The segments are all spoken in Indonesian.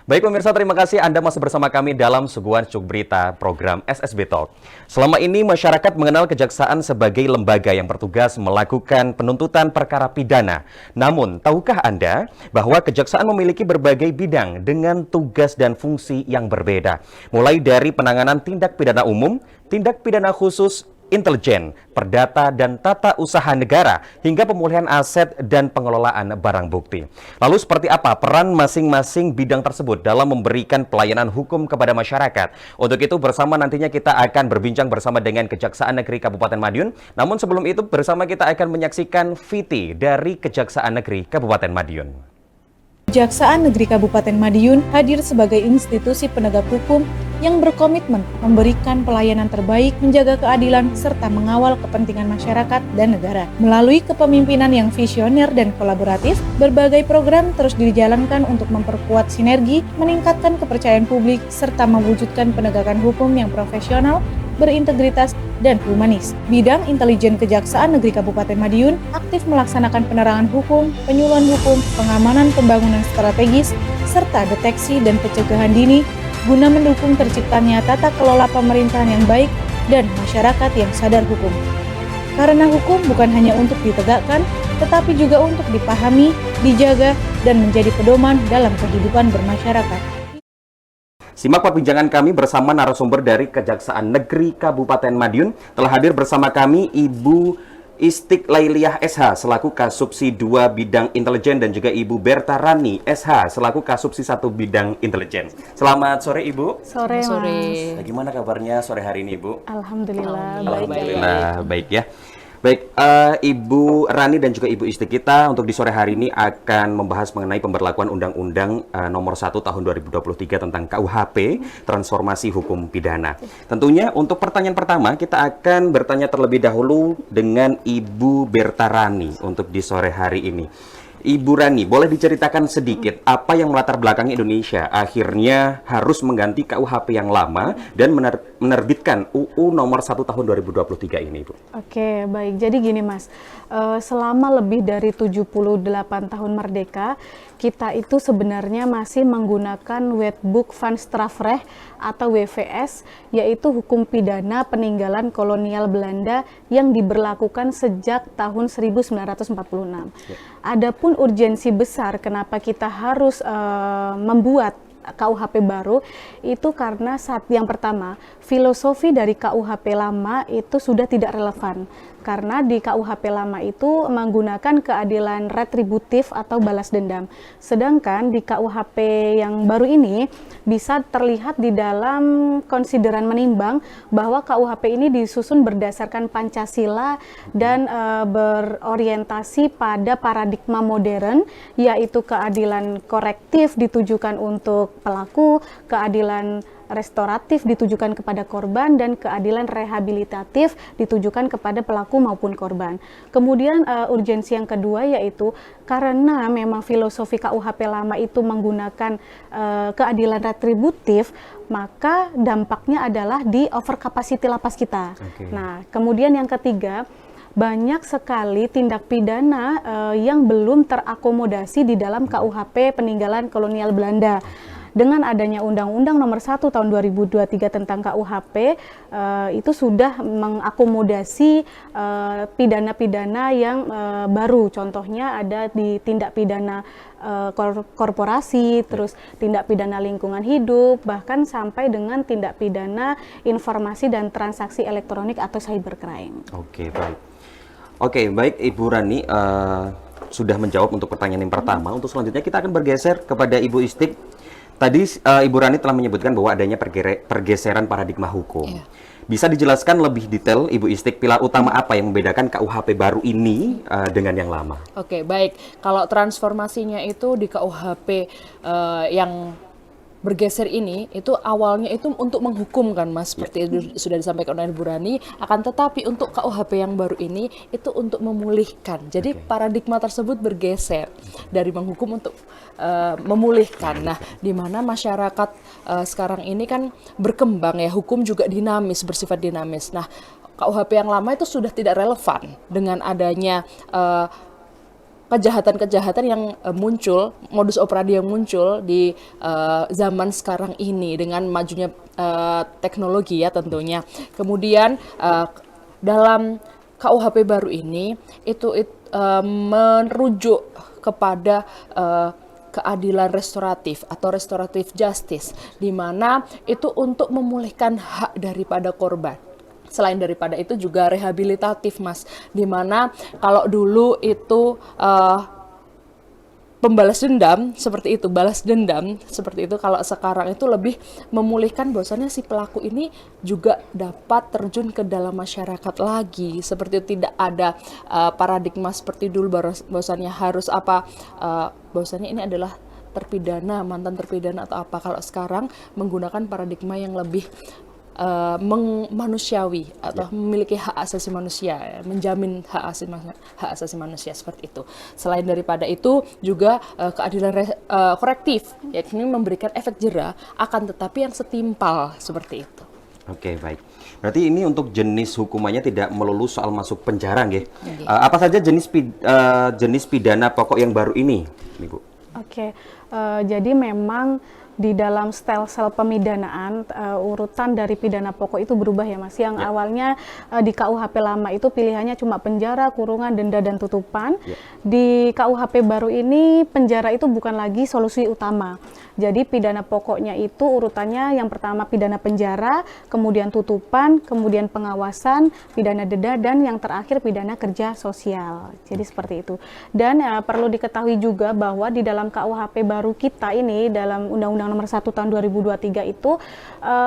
Baik pemirsa, terima kasih Anda masih bersama kami dalam suguhan Cuk Berita program SSB Talk. Selama ini masyarakat mengenal kejaksaan sebagai lembaga yang bertugas melakukan penuntutan perkara pidana. Namun, tahukah Anda bahwa kejaksaan memiliki berbagai bidang dengan tugas dan fungsi yang berbeda. Mulai dari penanganan tindak pidana umum, tindak pidana khusus, intelijen, perdata, dan tata usaha negara, hingga pemulihan aset dan pengelolaan barang bukti. Lalu seperti apa peran masing-masing bidang tersebut dalam memberikan pelayanan hukum kepada masyarakat? Untuk itu bersama nantinya kita akan berbincang bersama dengan Kejaksaan Negeri Kabupaten Madiun. Namun sebelum itu bersama kita akan menyaksikan VT dari Kejaksaan Negeri Kabupaten Madiun. Kejaksaan Negeri Kabupaten Madiun hadir sebagai institusi penegak hukum yang berkomitmen memberikan pelayanan terbaik, menjaga keadilan, serta mengawal kepentingan masyarakat dan negara. Melalui kepemimpinan yang visioner dan kolaboratif, berbagai program terus dijalankan untuk memperkuat sinergi, meningkatkan kepercayaan publik, serta mewujudkan penegakan hukum yang profesional, berintegritas, dan humanis. Bidang intelijen Kejaksaan Negeri Kabupaten Madiun aktif melaksanakan penerangan hukum, penyuluhan hukum, pengamanan pembangunan strategis, serta deteksi dan pencegahan dini guna mendukung terciptanya tata kelola pemerintahan yang baik dan masyarakat yang sadar hukum. Karena hukum bukan hanya untuk ditegakkan, tetapi juga untuk dipahami, dijaga, dan menjadi pedoman dalam kehidupan bermasyarakat. Simak perbincangan kami bersama narasumber dari Kejaksaan Negeri Kabupaten Madiun. Telah hadir bersama kami Ibu Istiqlailiyah SH selaku Kasubsi 2 Bidang Intelijen dan juga Ibu Berta Rani SH selaku Kasubsi 1 Bidang Intelijen. Selamat sore Ibu. Sore, Mas. Bagaimana kabarnya sore hari ini Ibu? Alhamdulillah, Baik ya. Baik, Ibu Rani dan juga Ibu Isti kita untuk di sore hari ini akan membahas mengenai pemberlakuan Undang-Undang Nomor 1 Tahun 2023 tentang KUHP, Transformasi Hukum Pidana. Tentunya untuk pertanyaan pertama kita akan bertanya terlebih dahulu dengan Ibu Berta Rani untuk di sore hari ini. Ibu Rani, boleh diceritakan sedikit apa yang melatar belakangi Indonesia akhirnya harus mengganti KUHP yang lama dan menerbitkan UU Nomor 1 Tahun 2023 ini, Ibu? Oke, baik. Jadi gini, Mas. Selama lebih dari 78 tahun merdeka, kita itu sebenarnya masih menggunakan Wetboek van Strafrecht atau WVS, yaitu hukum pidana peninggalan kolonial Belanda yang diberlakukan sejak tahun 1946. Ya. Adapun urgensi besar kenapa kita harus membuat KUHP baru itu karena yang pertama, filosofi dari KUHP lama itu sudah tidak relevan. Karena di KUHP lama itu menggunakan keadilan retributif atau balas dendam. Sedangkan di KUHP yang baru ini bisa terlihat di dalam konsideran menimbang bahwa KUHP ini disusun berdasarkan Pancasila dan berorientasi pada paradigma modern, yaitu keadilan korektif ditujukan untuk pelaku, keadilan restoratif ditujukan kepada korban, dan keadilan rehabilitatif ditujukan kepada pelaku maupun korban. Kemudian urgensi yang kedua yaitu karena memang filosofi KUHP lama itu menggunakan keadilan retributif, maka dampaknya adalah di over capacity lapas kita. Okay. Nah, kemudian yang ketiga, banyak sekali tindak pidana yang belum terakomodasi di dalam KUHP peninggalan kolonial Belanda. Dengan adanya Undang-Undang Nomor 1 Tahun 2023 tentang KUHP, itu sudah mengakomodasi pidana-pidana yang baru. Contohnya ada di tindak pidana korporasi, terus tindak pidana lingkungan hidup, bahkan sampai dengan tindak pidana informasi dan transaksi elektronik atau cybercrime. Oke, baik Ibu Rani, sudah menjawab untuk pertanyaan yang pertama. Untuk selanjutnya kita akan bergeser kepada Ibu Istik. Tadi Ibu Rani telah menyebutkan bahwa adanya pergeseran paradigma hukum. Yeah. Bisa dijelaskan lebih detail, Ibu Istik, pilar utama apa yang membedakan KUHP baru ini dengan yang lama? Oke, baik. Kalau transformasinya itu di KUHP yang bergeser ini, itu awalnya itu untuk menghukum kan Mas, seperti itu sudah disampaikan oleh Bu Rani, akan tetapi untuk KUHP yang baru ini itu untuk memulihkan. Jadi paradigma tersebut bergeser dari menghukum untuk memulihkan. Nah, di mana masyarakat sekarang ini kan berkembang ya, hukum juga dinamis, bersifat dinamis. Nah, KUHP yang lama itu sudah tidak relevan dengan adanya kejahatan-kejahatan yang muncul, modus operandi yang muncul di zaman sekarang ini dengan majunya teknologi ya tentunya. Kemudian dalam KUHP baru ini itu merujuk kepada keadilan restoratif atau restoratif justice, di mana itu untuk memulihkan hak daripada korban. Selain daripada itu juga rehabilitatif, Mas, dimana kalau dulu itu pembalas dendam seperti itu, balas dendam seperti itu, kalau sekarang itu lebih memulihkan bahwasannya si pelaku ini juga dapat terjun ke dalam masyarakat lagi, seperti itu. Tidak ada paradigma seperti dulu bahwasannya harus bahwasannya ini adalah terpidana, mantan terpidana atau apa. Kalau sekarang menggunakan paradigma yang lebih manusiawi atau memiliki hak asasi manusia, menjamin hak asasi manusia seperti itu. Selain daripada itu juga keadilan korektif, yakni memberikan efek jera akan tetapi yang setimpal seperti itu. Oke, baik. Berarti ini untuk jenis hukumannya tidak melulu soal masuk penjara, nggih. Apa saja jenis pidana pokok yang baru ini, Ibu? Oke, jadi memang di dalam sel-sel pemidanaan urutan dari pidana pokok itu berubah ya Mas. Yang awalnya di KUHP lama itu pilihannya cuma penjara, kurungan, denda dan tutupan. Di KUHP baru ini penjara itu bukan lagi solusi utama. Jadi pidana pokoknya itu urutannya yang pertama pidana penjara, kemudian tutupan, kemudian pengawasan, pidana denda, dan yang terakhir pidana kerja sosial. Jadi seperti itu. Dan perlu diketahui juga bahwa di dalam KUHP baru kita ini, dalam Undang-Undang Nomor 1 Tahun 2023 itu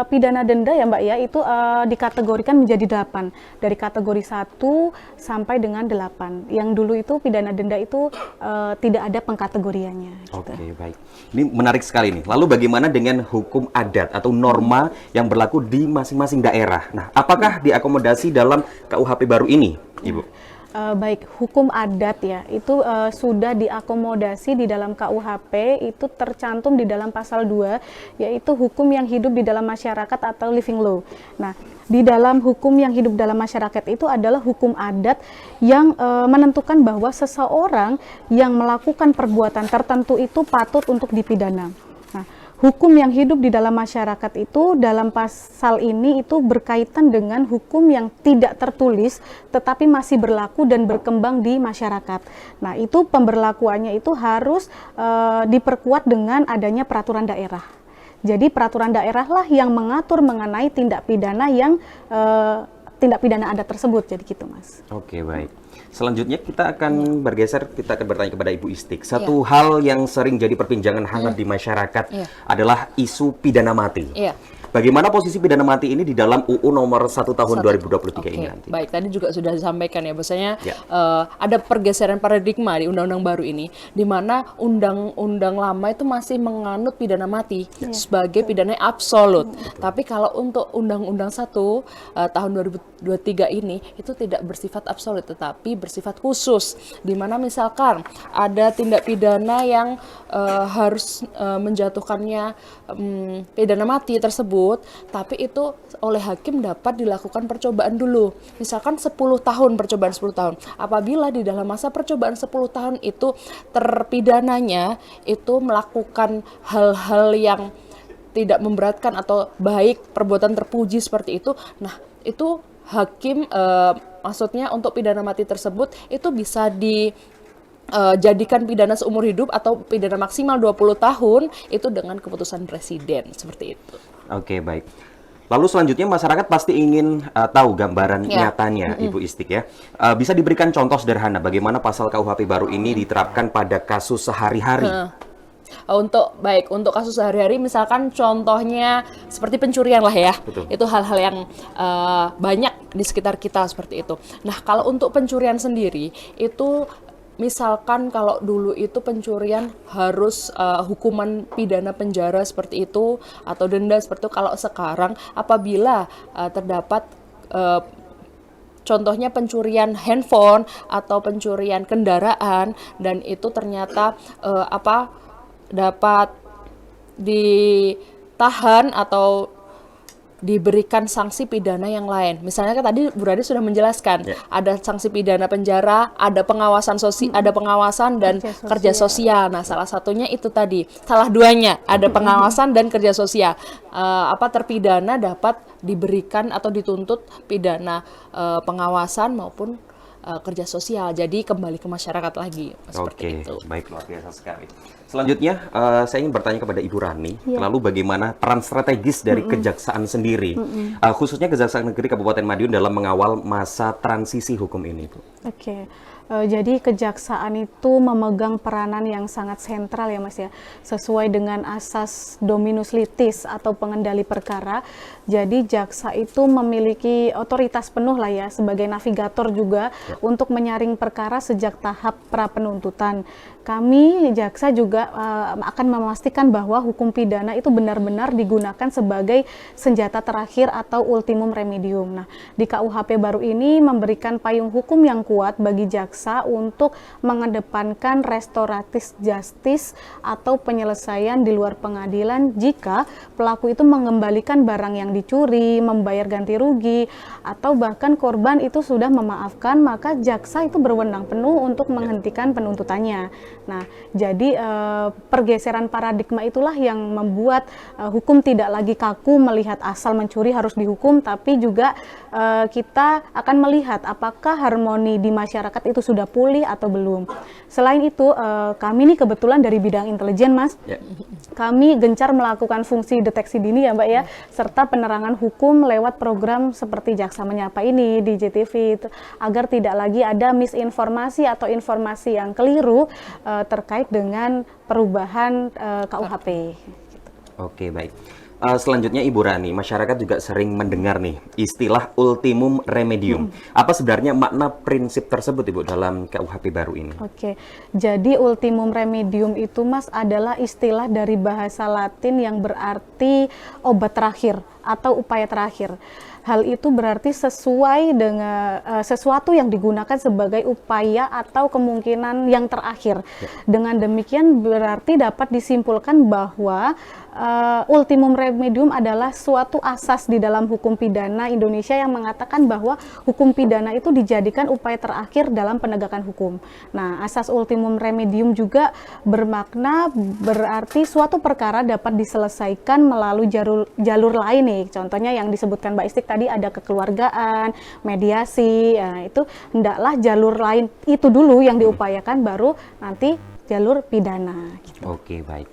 pidana denda ya Mbak ya, itu dikategorikan menjadi 8. Dari kategori 1 sampai dengan 8. Yang dulu itu pidana denda itu tidak ada pengkategoriannya. Gitu. Oke, baik. Ini menarik sekali nih. Lalu bagaimana dengan hukum adat atau norma yang berlaku di masing-masing daerah? Nah, apakah diakomodasi dalam KUHP baru ini, Ibu? Baik, hukum adat ya, itu sudah diakomodasi di dalam KUHP, itu tercantum di dalam pasal 2, yaitu hukum yang hidup di dalam masyarakat atau living law. Nah, di dalam hukum yang hidup dalam masyarakat itu adalah hukum adat yang menentukan bahwa seseorang yang melakukan perbuatan tertentu itu patut untuk dipidana. Nah, hukum yang hidup di dalam masyarakat itu dalam pasal ini itu berkaitan dengan hukum yang tidak tertulis tetapi masih berlaku dan berkembang di masyarakat. Nah, itu pemberlakuannya itu harus diperkuat dengan adanya peraturan daerah. Jadi peraturan daerah lah yang mengatur mengenai tindak pidana yang tindak pidana adat tersebut. Jadi gitu, Mas. Oke, baik. Selanjutnya kita akan bergeser, kita akan bertanya kepada Ibu Istik. Satu hal yang sering jadi perbincangan hangat di masyarakat adalah isu pidana mati. Bagaimana posisi pidana mati ini di dalam UU nomor 1 tahun 2023 ini nanti? Baik, tadi juga sudah disampaikan ya, bahwasanya ada pergeseran paradigma di undang-undang baru ini, di mana undang-undang lama itu masih menganut pidana mati sebagai pidana absolut. Tapi kalau untuk undang-undang 1 tahun 2023 ini itu tidak bersifat absolut, tetapi bersifat khusus, di mana misalkan ada tindak pidana yang harus menjatuhkannya pidana mati tersebut, tapi itu oleh hakim dapat dilakukan percobaan dulu. Misalkan 10 tahun, percobaan 10 tahun. Apabila di dalam masa percobaan 10 tahun itu terpidananya itu melakukan hal-hal yang tidak memberatkan atau baik, perbuatan terpuji seperti itu, nah itu hakim maksudnya untuk pidana mati tersebut itu bisa jadikan pidana seumur hidup atau pidana maksimal 20 tahun itu dengan keputusan presiden seperti itu. Oke, baik. Lalu selanjutnya masyarakat pasti ingin tahu gambaran nyatanya, Ibu Istik ya. Bisa diberikan contoh sederhana bagaimana pasal KUHP baru ini diterapkan pada kasus sehari-hari? Untuk kasus sehari-hari misalkan contohnya seperti pencurian lah ya. Betul. Itu hal-hal yang banyak di sekitar kita seperti itu. Nah, kalau untuk pencurian sendiri itu misalkan kalau dulu itu pencurian harus hukuman pidana penjara seperti itu atau denda seperti itu. Kalau sekarang apabila terdapat contohnya pencurian handphone atau pencurian kendaraan dan itu ternyata dapat ditahan atau diberikan sanksi pidana yang lain. Misalnya kan tadi Bu Rani sudah menjelaskan, ada sanksi pidana penjara, ada pengawasan ada pengawasan dan kerja sosial. Nah, salah satunya itu tadi, salah duanya ada pengawasan dan kerja sosial. Terpidana dapat diberikan atau dituntut pidana pengawasan maupun kerja sosial. Jadi kembali ke masyarakat lagi seperti itu. Baik, luar biasa sekali. Selanjutnya, saya ingin bertanya kepada Ibu Rani, lalu bagaimana peran strategis dari Kejaksaan sendiri, khususnya Kejaksaan Negeri Kabupaten Madiun dalam mengawal masa transisi hukum ini, Bu? Oke. Jadi kejaksaan itu memegang peranan yang sangat sentral ya Mas ya, sesuai dengan asas dominus litis atau pengendali perkara. Jadi jaksa itu memiliki otoritas penuh lah ya sebagai navigator juga untuk menyaring perkara sejak tahap pra penuntutan. Kami jaksa juga akan memastikan bahwa hukum pidana itu benar-benar digunakan sebagai senjata terakhir atau ultimum remedium. Nah, di KUHP baru ini memberikan payung hukum yang kuat bagi jaksa untuk mengedepankan restoratif justice atau penyelesaian di luar pengadilan jika pelaku itu mengembalikan barang yang dicuri, membayar ganti rugi, atau bahkan korban itu sudah memaafkan, maka jaksa itu berwenang penuh untuk menghentikan penuntutannya. Nah, jadi pergeseran paradigma itulah yang membuat hukum tidak lagi kaku melihat asal mencuri harus dihukum, tapi juga kita akan melihat apakah harmoni di masyarakat itu sudah pulih atau belum. Selain itu, kami nih kebetulan dari bidang intelijen, Mas. Kami gencar melakukan fungsi deteksi dini ya, Mbak ya, serta penerangan hukum lewat program seperti Jaksa Menyapa ini di JTV, agar tidak lagi ada misinformasi atau informasi yang keliru terkait dengan perubahan KUHP. Oke, baik. Selanjutnya Ibu Rani, masyarakat juga sering mendengar nih istilah ultimum remedium. Apa sebenarnya makna prinsip tersebut Ibu dalam KUHP baru ini? Oke, jadi ultimum remedium itu Mas adalah istilah dari bahasa Latin yang berarti obat terakhir atau upaya terakhir. Hal itu berarti sesuai dengan sesuatu yang digunakan sebagai upaya atau kemungkinan yang terakhir. Dengan demikian berarti dapat disimpulkan bahwa ultimum remedium adalah suatu asas di dalam hukum pidana Indonesia yang mengatakan bahwa hukum pidana itu dijadikan upaya terakhir dalam penegakan hukum. Nah, asas ultimum remedium juga bermakna berarti suatu perkara dapat diselesaikan melalui jalur lain nih. Contohnya yang disebutkan Mbak Istik tadi ada kekeluargaan, mediasi, itu hendaklah jalur lain itu dulu yang diupayakan, baru nanti jalur pidana. Gitu. Oke, baik.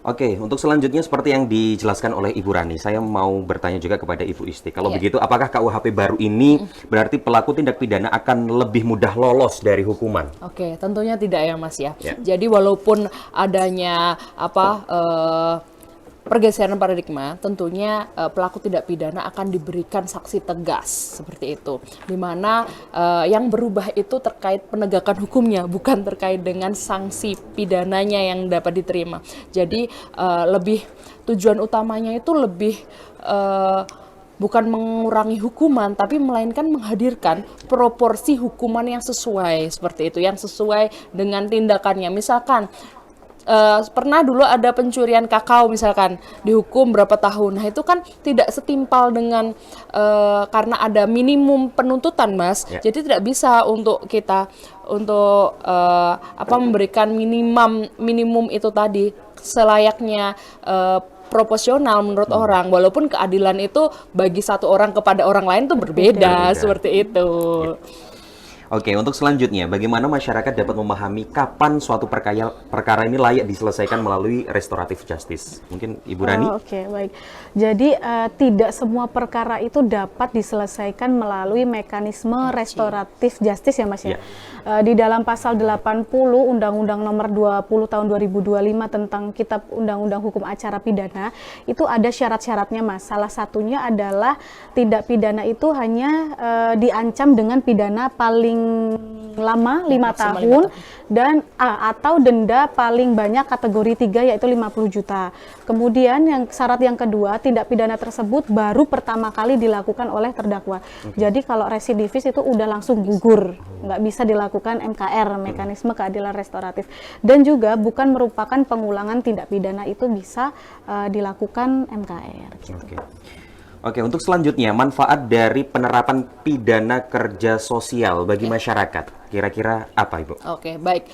Oke, untuk selanjutnya seperti yang dijelaskan oleh Ibu Rani, saya mau bertanya juga kepada Ibu Istik. Kalau begitu, apakah KUHP baru ini berarti pelaku tindak pidana akan lebih mudah lolos dari hukuman? Oke, tentunya tidak ya Mas ya. Jadi walaupun adanya pergeseran paradigma, tentunya pelaku tindak pidana akan diberikan sanksi tegas seperti itu, di mana yang berubah itu terkait penegakan hukumnya, bukan terkait dengan sanksi pidananya yang dapat diterima. Jadi tujuan utamanya itu lebih bukan mengurangi hukuman, tapi melainkan menghadirkan proporsi hukuman yang sesuai seperti itu, yang sesuai dengan tindakannya. Misalkan pernah dulu ada pencurian kakao misalkan, dihukum berapa tahun. Nah itu kan tidak setimpal dengan karena ada minimum penuntutan Mas. Jadi tidak bisa untuk kita memberikan minimum itu tadi selayaknya proporsional menurut orang, walaupun keadilan itu bagi satu orang kepada orang lain itu berbeda. Seperti itu. Oke, untuk selanjutnya, bagaimana masyarakat dapat memahami kapan suatu perkara ini layak diselesaikan melalui restoratif justice? Mungkin Ibu Rani? Oke, baik. Jadi tidak semua perkara itu dapat diselesaikan melalui mekanisme restoratif justice ya Mas ya. Di dalam pasal 80 Undang-Undang Nomor 20 Tahun 2025 tentang Kitab Undang-Undang Hukum Acara Pidana, itu ada syarat-syaratnya Mas. Salah satunya adalah tindak pidana itu hanya diancam dengan pidana paling lama 5 tahun dan atau denda paling banyak kategori 3 yaitu 50 juta. Kemudian syarat yang kedua, tindak pidana tersebut baru pertama kali dilakukan oleh terdakwa. Jadi kalau residivis itu udah langsung gugur, nggak bisa dilakukan MKR, mekanisme keadilan restoratif. Dan juga bukan merupakan pengulangan tindak pidana, itu bisa dilakukan MKR. Gitu. Oke, untuk selanjutnya manfaat dari penerapan pidana kerja sosial bagi masyarakat. Kira-kira apa, Ibu? Oke, baik.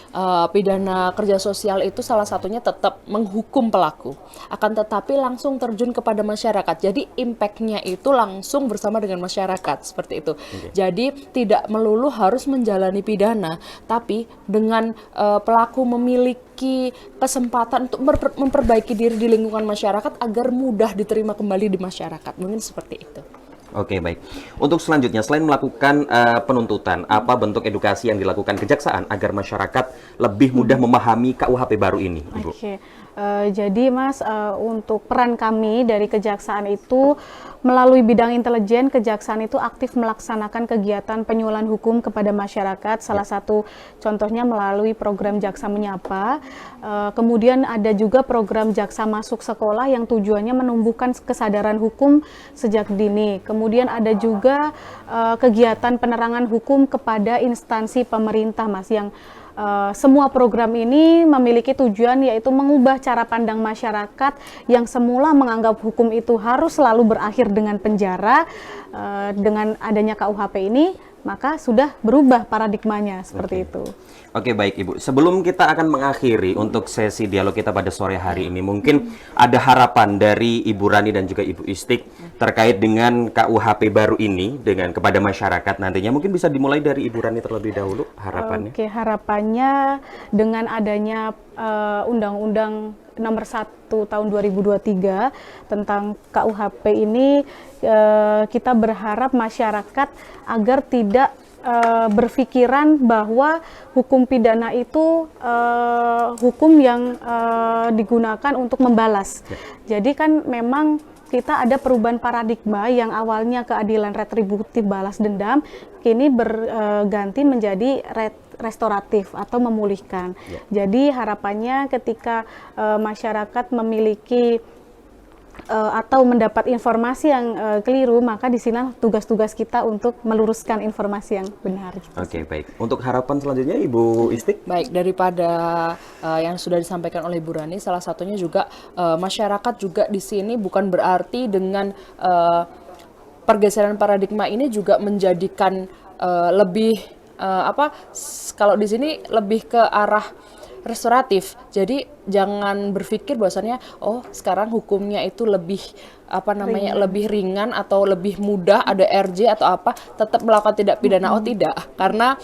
Pidana kerja sosial itu salah satunya tetap menghukum pelaku, akan tetapi langsung terjun kepada masyarakat. Jadi impact-nya itu langsung bersama dengan masyarakat, seperti itu. Jadi tidak melulu harus menjalani pidana, tapi dengan pelaku memiliki kesempatan untuk memperbaiki diri di lingkungan masyarakat agar mudah diterima kembali di masyarakat. Mungkin seperti itu. Oke, baik. Untuk selanjutnya, selain melakukan penuntutan, apa bentuk edukasi yang dilakukan kejaksaan agar masyarakat lebih mudah memahami KUHP baru ini, Ibu? Oke, jadi Mas, untuk peran kami dari kejaksaan itu melalui bidang intelijen, kejaksaan itu aktif melaksanakan kegiatan penyuluhan hukum kepada masyarakat. Salah satu contohnya melalui program Jaksa Menyapa. Kemudian ada juga program Jaksa Masuk Sekolah yang tujuannya menumbuhkan kesadaran hukum sejak dini. Kemudian ada juga kegiatan penerangan hukum kepada instansi pemerintah, Mas, yang semua program ini memiliki tujuan yaitu mengubah cara pandang masyarakat yang semula menganggap hukum itu harus selalu berakhir dengan penjara. Dengan adanya KUHP ini, maka sudah berubah paradigmanya seperti itu. Oke, baik Ibu. Sebelum kita akan mengakhiri untuk sesi dialog kita pada sore hari ini, mungkin ada harapan dari Ibu Rani dan juga Ibu Istik terkait dengan KUHP baru ini dengan kepada masyarakat nantinya. Mungkin bisa dimulai dari Ibu Rani terlebih dahulu harapannya. Oke, harapannya dengan adanya Undang-Undang Nomor 1 Tahun 2023 tentang KUHP ini, kita berharap masyarakat agar tidak berpikiran bahwa hukum pidana itu hukum yang digunakan untuk membalas. Jadi kan memang kita ada perubahan paradigma yang awalnya keadilan retributif balas dendam, kini berganti menjadi restoratif atau memulihkan. Jadi harapannya ketika masyarakat memiliki atau mendapat informasi yang keliru, maka di sini tugas-tugas kita untuk meluruskan informasi yang benar. Oke, baik. Untuk harapan selanjutnya, Ibu Istik? Baik, daripada yang sudah disampaikan oleh Ibu Rani, salah satunya juga masyarakat juga di sini bukan berarti dengan pergeseran paradigma ini juga menjadikan lebih kalau di sini lebih ke arah restoratif. Jadi jangan berpikir bahwasannya sekarang hukumnya itu lebih lebih ringan atau lebih mudah, ada RJ atau apa, tetap melakukan tindak pidana. Tidak, karena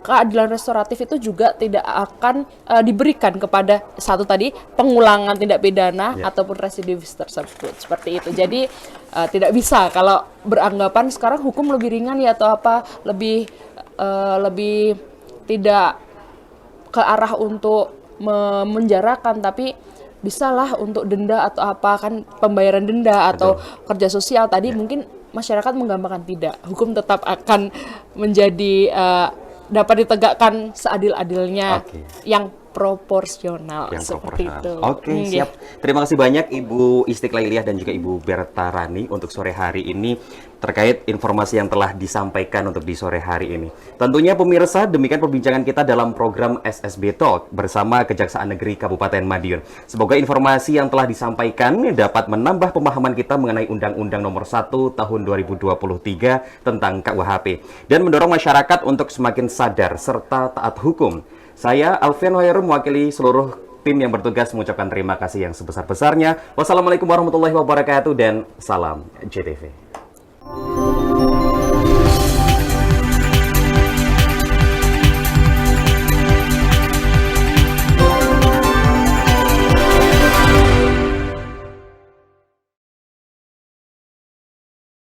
keadilan restoratif itu juga tidak akan diberikan kepada satu tadi pengulangan tindak pidana ataupun residivis tersebut, seperti itu. Jadi tidak bisa kalau beranggapan sekarang hukum lebih ringan ya atau apa, lebih tidak ke arah untuk memenjarakan, tapi bisalah untuk denda atau apa, kan pembayaran denda atau kerja sosial tadi. Mungkin masyarakat menggampangkan, tidak, hukum tetap akan menjadi dapat ditegakkan seadil-adilnya yang proporsional, seperti itu. Oke, siap. Terima kasih banyak Ibu Istik Lailiah dan juga Ibu Berta Rani untuk sore hari ini terkait informasi yang telah disampaikan untuk di sore hari ini. Tentunya pemirsa, demikian perbincangan kita dalam program SSB Talk bersama Kejaksaan Negeri Kabupaten Madiun. Semoga informasi yang telah disampaikan dapat menambah pemahaman kita mengenai Undang-Undang Nomor 1 Tahun 2023 tentang KUHP dan mendorong masyarakat untuk semakin sadar serta taat hukum. Saya Alfian Hoyerum mewakili seluruh tim yang bertugas mengucapkan terima kasih yang sebesar-besarnya. Wassalamualaikum warahmatullahi wabarakatuh dan salam JTV.